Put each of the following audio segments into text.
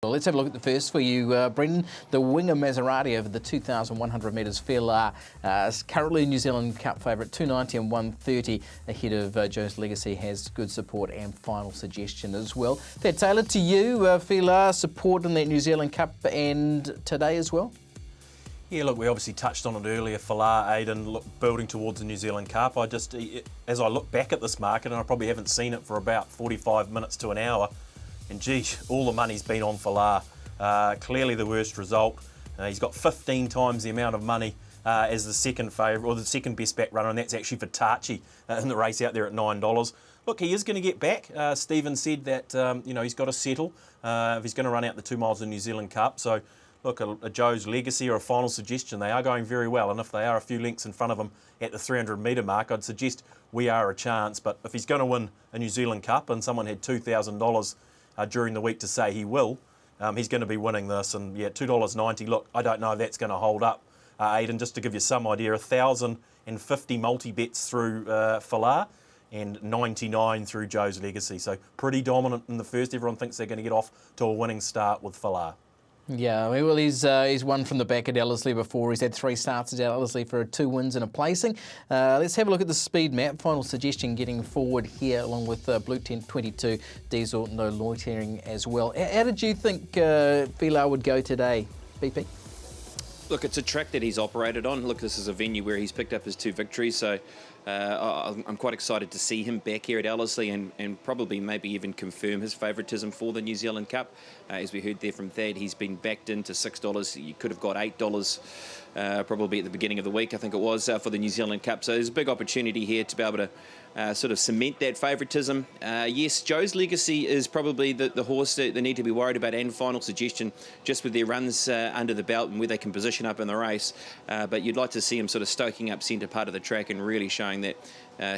Well, let's have a look at the first for you, Brendan. The Winger Maserati over the 2,100 metres Fairlar, currently New Zealand Cup favourite, 290 and 130 ahead of Joe's Legacy, has good support and final suggestion as well. Thad Taylor, to you, Fairlar support in that New Zealand Cup and today as well? Yeah, look, we obviously touched on it earlier. Fairlar, Aidan, building towards the New Zealand Cup. As I look back at this market, and I probably haven't seen it for about 45 minutes to an hour, and geez, all the money's been on Fairlar. Clearly the worst result. He's got 15 times the amount of money as the second favourite, or the second best back runner, and that's actually for Tachi in the race out there at $9. Look, he is going to get back. Stephen said that he's got to settle if he's going to run out the 2 miles of the New Zealand Cup. So look, a Joe's Legacy or a final suggestion, they are going very well, and if they are a few lengths in front of him at the 300 metre mark, I'd suggest we are a chance. But if he's going to win a New Zealand Cup, and someone had $2,000 during the week to say he will, he's going to be winning this. And yeah, $2.90, look, I don't know if that's going to hold up, Aidan. Just to give you some idea, 1,050 multi-bets through Fairlar and 99 through Joe's Legacy. So pretty dominant in the first. Everyone thinks they're going to get off to a winning start with Fairlar. Yeah, well, he's won from the back at Ellerslie before. He's had 3 starts at Ellerslie for 2 wins and a placing. Let's have a look at the speed map. Final suggestion getting forward here along with Blue Tent 22, Diesel, no loitering as well. How did you think Fairlar would go today, BP? Look, it's a track that he's operated on. Look, this is a venue where he's picked up his 2 victories, so I'm quite excited to see him back here at Ellerslie and probably maybe even confirm his favouritism for the New Zealand Cup. As we heard there from Thad, he's been backed into $6. You could have got $8 probably at the beginning of the week, I think it was, for the New Zealand Cup. So there's a big opportunity here to be able to sort of cement that favouritism. Yes, Joe's Legacy is probably the horse that they need to be worried about, and final suggestion, just with their runs under the belt and where they can position up in the race. But you'd like to see him sort of stoking up centre part of the track and really showing that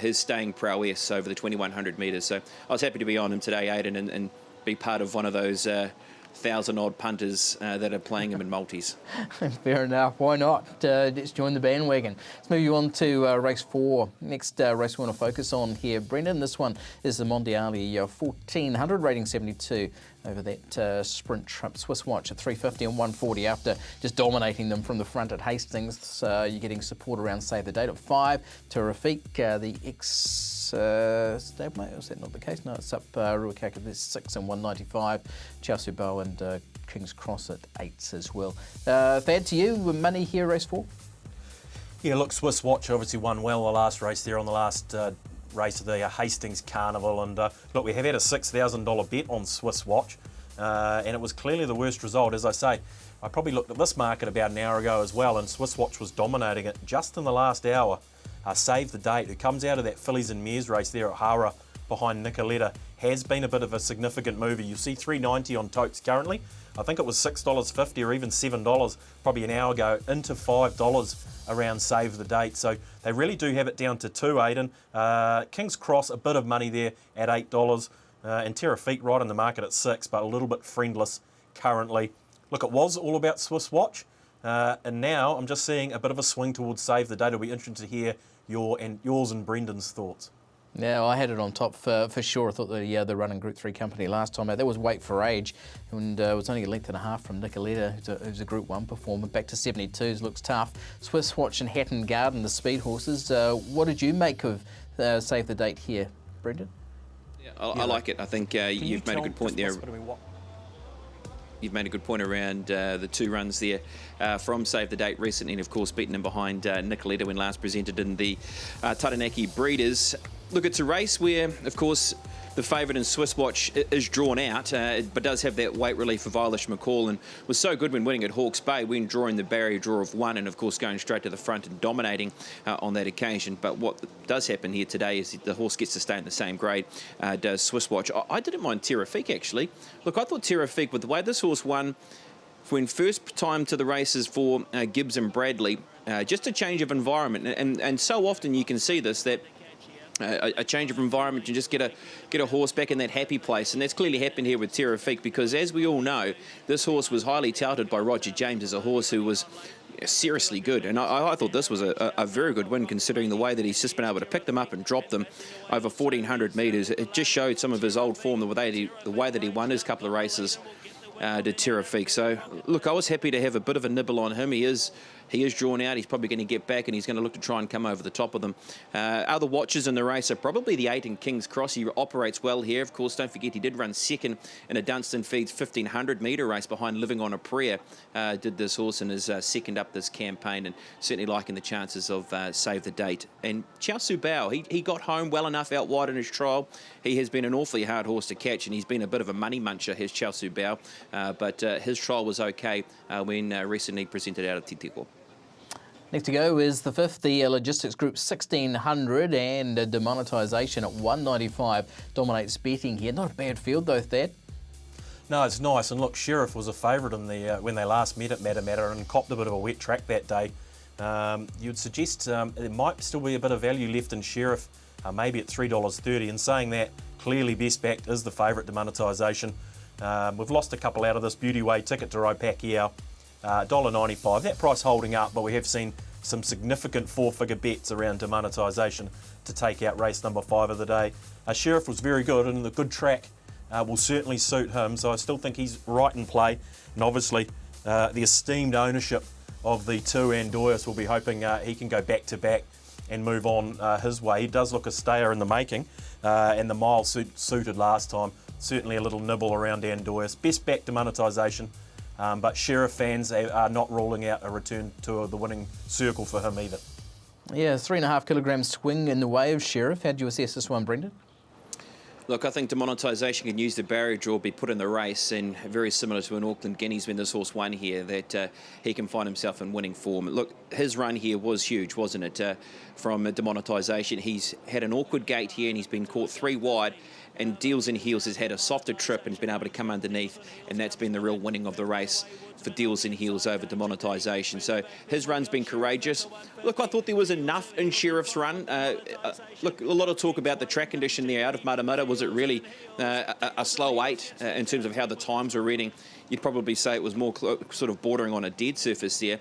his staying prowess over the 2,100 metres. So I was happy to be on him today, Aidan, and be part of one of those 1,000-odd punters that are playing him in multis. Fair enough. Why not? Let's join the bandwagon. Let's move you on to race 4. Next race we want to focus on here, Brendan. This one is the Mondiali 1400, rating 72 over that sprint trip. Swiss Watch at 350 and 140 after just dominating them from the front at Hastings. You're getting support around Save the Date at 5. Terrific, the ex-stablemate, is that not the case? No, it's up Ruakaka, there's 6 and 195. Chelsea Bow and King's Cross at 8s as well. Thad, to you, money here, race 4? Yeah, look, Swiss Watch obviously won well the last race there on the last race of the Hastings Carnival, and look, we have had a $6,000 bet on Swiss Watch, and it was clearly the worst result. As I say, I probably looked at this market about an hour ago as well, and Swiss Watch was dominating it just in the last hour. Save the Date, who comes out of that fillies and mares race there at Hara behind Nicoletta, has been a bit of a significant mover. You see $3.90 on totes currently. I think it was $6.50 or even $7 probably an hour ago, into $5 around Save the Date. So they really do have it down to 2, Aidan. King's Cross, a bit of money there at $8. And Terrific right in the market at 6, but a little bit friendless currently. Look, it was all about Swiss Watch. And now I'm just seeing a bit of a swing towards Save the Date. It'll be interesting to hear yours and Brendan's thoughts. Yeah, I had it on top for sure. I thought the running Group 3 company last time out, that was Wait for Age, and it was only a length and a half from Nicoletta, who's a Group 1 performer, back to 72s, looks tough. Swiss Watch and Hatton Garden, the speed horses. What did you make of Save the Date here, Brendan? Yeah, I like it. I think you've made a good point there. You've made a good point around the 2 runs there from Save the Date recently, and of course beating them behind Nicoletta when last presented in the Taranaki Breeders. Look, it's a race where, of course, the favourite in Swiss Watch is drawn out, but does have that weight relief for Violish McCall, and was so good when winning at Hawke's Bay, when drawing the barrier draw of 1, and of course going straight to the front and dominating on that occasion. But what does happen here today is the horse gets to stay in the same grade, does Swiss Watch. I didn't mind Terrific, actually. Look, I thought Terrific, with the way this horse won when first time to the races for Gibbs and Bradley, just a change of environment, and so often you can see this, that a change of environment, you just get a horse back in that happy place, and that's clearly happened here with Terrific, because as we all know, this horse was highly touted by Roger James as a horse who was seriously good, and I thought this was a very good win, considering the way that he's just been able to pick them up and drop them over 1,400 metres. It just showed some of his old form, the way that he won his couple of races to Terrifique. So, look, I was happy to have a bit of a nibble on him. He is drawn out. He's probably going to get back and he's going to look to try and come over the top of them. Other watches in the race are probably the 8 in King's Cross. He operates well here. Of course, don't forget he did run second in a Dunstan Feeds 1500 metre race behind Living on a Prayer. Did this horse and is second up this campaign, and certainly liking the chances of Save the Date. And Chao Su Bao, he got home well enough out wide in his trial. He has been an awfully hard horse to catch, and he's been a bit of a money muncher, his Chao Su Bao. But his trial was okay when recently presented out of Titiko. Next to go is the 5th, the Logistics Group 1600, and demonetisation at 195 dominates betting here. Not a bad field though, Thad. No, it's nice. And look, Sheriff was a favourite in the when they last met at Matamata and copped a bit of a wet track that day. You'd suggest there might still be a bit of value left in Sheriff, maybe at $3.30. And saying that, clearly best backed is the favourite, demonetisation. We've lost a couple out of this Beauty Way ticket to Roe Pacquiao. $1.95. That price holding up, but we have seen some significant 4-figure bets around demonetisation to take out race number 5 of the day. Sheriff was very good, and the good track will certainly suit him, so I still think he's right in play. And obviously, the esteemed ownership of the 2 Andoyas will be hoping he can go back-to-back and move on his way. He does look a stayer in the making, and the mile suited last time. Certainly a little nibble around Andoyas. Best back demonetisation. But Sheriff fans are not ruling out a return to the winning circle for him either. Yeah, 3.5 kilogram swing in the way of Sheriff. How do you assess this one, Brendan? Look, I think demonetisation can use the barrier draw, be put in the race, and very similar to an Auckland Guineas when this horse won here, that he can find himself in winning form. Look, his run here was huge, wasn't it? From demonetisation, he's had an awkward gate here and he's been caught 3 wide. And Deals and Heels has had a softer trip and has been able to come underneath, and that's been the real winning of the race for Deals and Heels over demonetisation. So his run's been courageous. Look, I thought there was enough in Sheriff's run. Look, a lot of talk about the track condition there out of Matamata. Was it really a slow 8 in terms of how the times were reading? You'd probably say it was more sort of bordering on a dead surface there.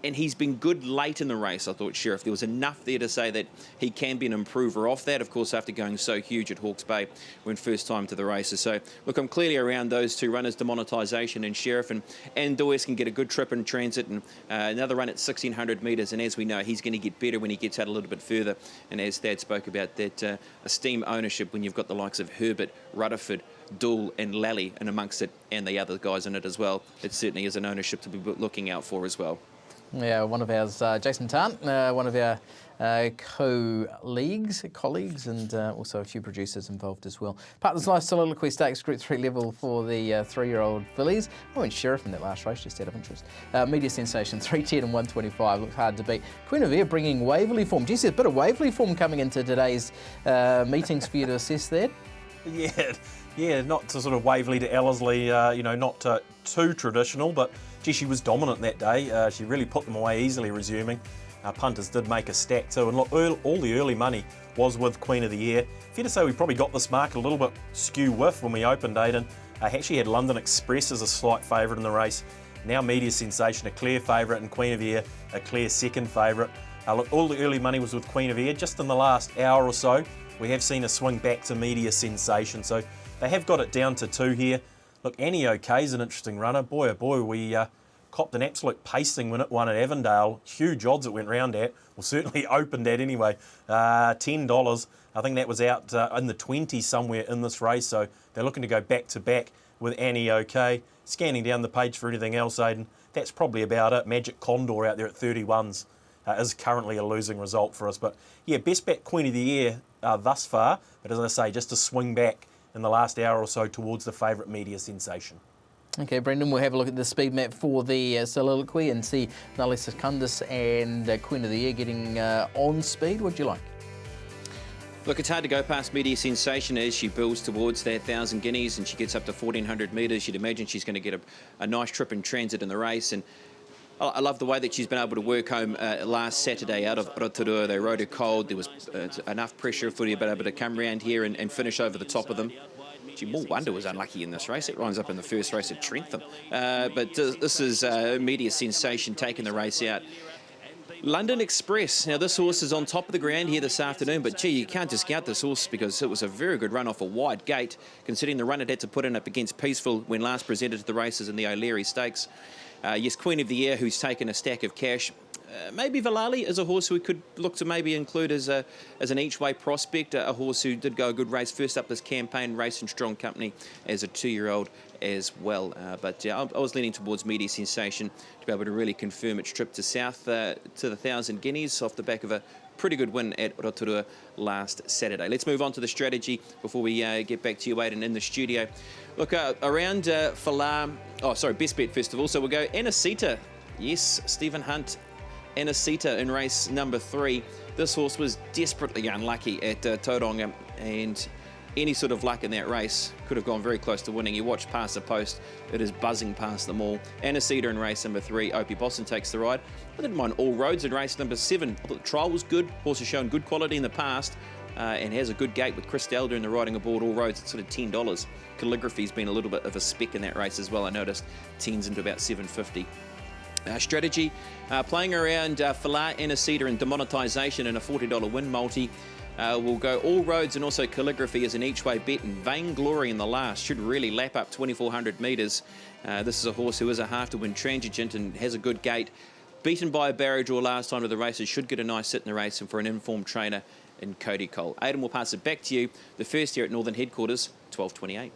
And he's been good late in the race, I thought, Sheriff. There was enough there to say that he can be an improver off that, of course, after going so huge at Hawke's Bay when first time to the races. So, look, I'm clearly around those 2 runners, demonetisation and Sheriff. And Doyes can get a good trip in transit and another run at 1,600 metres. And as we know, he's going to get better when he gets out a little bit further. And as Thad spoke about, that esteem ownership when you've got the likes of Herbert, Rutherford, Dool and Lally and amongst it, and the other guys in it as well. It certainly is an ownership to be looking out for as well. Yeah, one of ours, Jason Tant, one of our colleagues, and also a few producers involved as well. Partners Life Soliloquy Stakes Group 3 level for the 3-year-old fillies. I went Sheriff in that last race, just out of interest. Media Sensation, 310 and 125, looks hard to beat. Queen of Air bringing Waverley form. Geez, there's a bit of Waverley form coming into today's meetings for you to assess that. Yeah, not to sort of Waverley to Ellerslie, not too traditional, but gee, she was dominant that day. She really put them away easily, resuming. Punters did make a stack too, and look, all the early money was with Queen of the Year. Fair to say we probably got this market a little bit skew whiff when we opened, Aidan. Actually had London Express as a slight favourite in the race. Now Media Sensation, a clear favourite, and Queen of the Air, a clear second favourite. Look, all the early money was with Queen of Air. Just in the last hour or so, we have seen a swing back to Media Sensation. So they have got it down to 2 here. Look, Annie O'Kay's an interesting runner. Boy, oh boy, we copped an absolute pasting when it won at Avondale. Huge odds it went round at. Well, certainly opened at anyway. $10. I think that was out in the 20s somewhere in this race. So they're looking to go back-to-back with Annie O'Kay. Scanning down the page for anything else, Aidan, that's probably about it. Magic Condor out there at 31s is currently a losing result for us. But yeah, best bet Queen of the Year thus far. But as I say, just a swing back in the last hour or so towards the favourite Media Sensation. Okay, Brendan, we'll have a look at the speed map for the soliloquy and see Nali Secundus and Queen of the Year getting on speed. What do you like? Look, it's hard to go past Media Sensation as she builds towards that 1,000 guineas and she gets up to 1,400 metres. You'd imagine she's going to get a nice trip in transit in the race. And I love the way that she's been able to work home last Saturday out of Rotorua. They rode her cold. There was enough pressure for her to be able to come around here and finish over the top of them. Gee, more wonder was unlucky in this race. It runs up in the first race at Trentham. But this is Media Sensation taking the race out. London Express. Now, this horse is on top of the ground here this afternoon, but gee, you can't discount this horse because it was a very good run off a wide gate, considering the run it had to put in up against Peaceful when last presented to the races in the O'Leary Stakes. Yes, Queen of the Year, who's taken a stack of cash. Maybe Valali is a horse we could look to maybe include as an each-way prospect, a horse who did go a good race first up this campaign, racing strong company as a 2-year-old as well. But I was leaning towards Media Sensation to be able to really confirm its trip to south to the 1,000 Guineas off the back of a pretty good win at Rotorua last Saturday. Let's move on to the strategy before we get back to you, Aidan, in the studio. Look, around Best Bet first of all. So we'll go Anacita. Yes, Stephen Hunt. Anacita in race number 3. This horse was desperately unlucky at Tauranga, and any sort of luck in that race could have gone very close to winning. You watch past the post, it is buzzing past them all. Anacita in race number 3, Opie Boston takes the ride. I didn't mind All Roads in race number 7. I thought the trial was good. Horse has shown good quality in the past and has a good gate with Chris Dale doing the riding aboard All Roads at sort of $10. Calligraphy's been a little bit of a spec in that race as well. I noticed 10s into about $7.50. Strategy, playing around Falar, Anacita and Demonetisation in a $40 win multi. We'll go All Roads and also Calligraphy as an each-way bet, and Vainglory in the last should really lap up 2,400 metres. This is a horse who is a half-to-win transigent and has a good gate. Beaten by a barrier draw last time to the races, should get a nice sit in the race, and for an informed trainer in Cody Cole. Aidan, will pass it back to you. The first here at Northern Headquarters, 12:28.